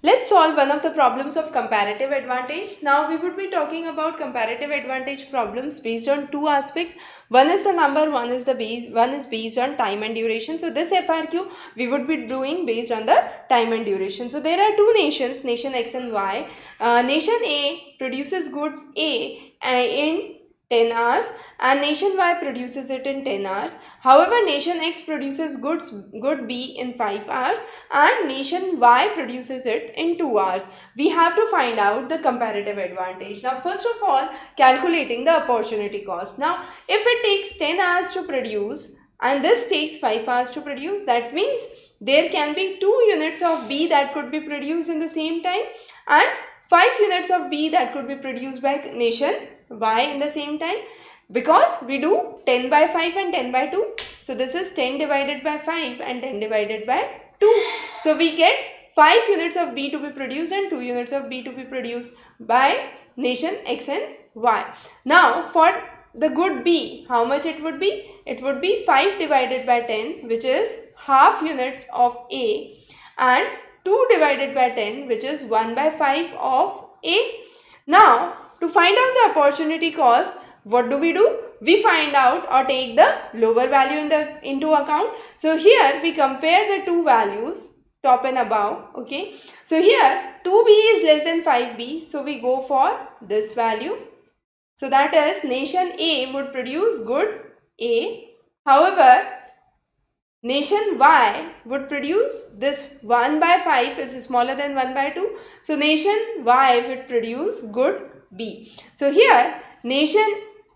Let's solve one of the problems of comparative advantage. Now we would be talking about comparative advantage problems based on two aspects. One is the number, one is based on time and duration. So this FRQ we would be doing based on the time and duration. So there are two nations, nation X and Y. Nation A produces goods A in 10 hours and nation Y produces it in 10 hours. However, nation X produces good B in 5 hours and nation Y produces it in 2 hours. We have to find out the comparative advantage. Now, first of all, calculating the opportunity cost. Now, if it takes 10 hours to produce and this takes 5 hours to produce, that means there can be 2 units of B that could be produced in the same time and 5 units of B that could be produced by nation Y in the same time, because we do 10 by 5 and 10 by 2. So this is 10 divided by 5 and 10 divided by 2. So we get 5 units of B to be produced and 2 units of B to be produced by nation X and Y. Now for the good B, how much it would be? It would be 5 divided by 10, which is half units of A, and 2 divided by 10, which is 1 by 5 of A. Now to find out the opportunity cost, what do? We find out or take the lower value into account. So here we compare the two values, top and above. Okay. So here 2B is less than 5B. So we go for this value. So that is nation A would produce good A. However, nation Y would produce this 1 by 5 is smaller than 1 by 2. So nation Y would produce good B. So here nation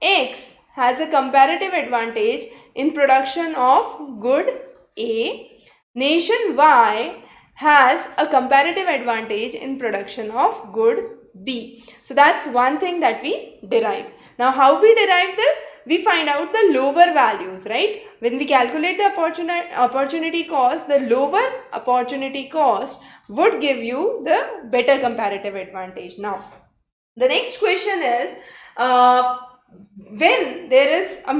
X has a comparative advantage in production of good A. Nation Y has a comparative advantage in production of good B. So that's one thing that we derived. Now how we derive this? We find out the lower values, right? When we calculate the opportunity cost, the lower opportunity cost would give you the better comparative advantage. Now the next question is, when there is a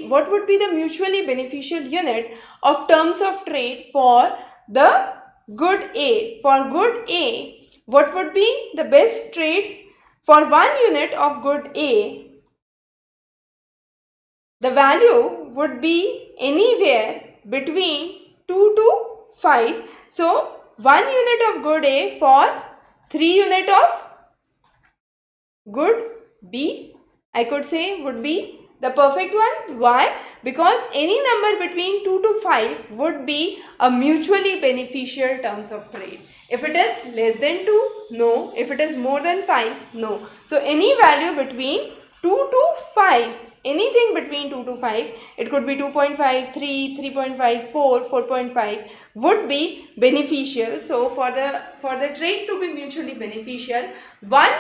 what would be the mutually beneficial unit of terms of trade for the good A? For good A, what would be the best trade for 1 unit of good A? The value would be anywhere between 2 to 5. So 1 unit of good A for 3 unit of good B, I could say, would be the perfect one. Why? Because any number between 2 to 5 would be a mutually beneficial terms of trade. If it is less than 2, no. If it is more than 5, no. So any value between 2 to 5, anything between 2 to 5, it could be 2.5, 3, 3.5, 4, 4.5 would be beneficial. So for the trade to be mutually beneficial, 1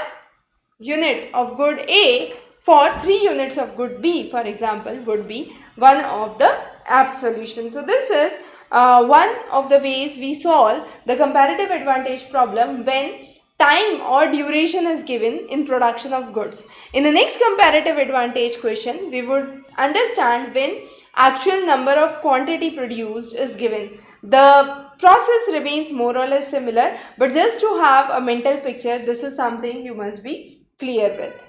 unit of good A for 3 units of good B, for example, would be one of the apt solutions. So this is one of the ways we solve the comparative advantage problem when time or duration is given in production of goods. In the next comparative advantage question, we would understand when actual number of quantity produced is given. The process remains more or less similar, but just to have a mental picture, this is something you must be clear with.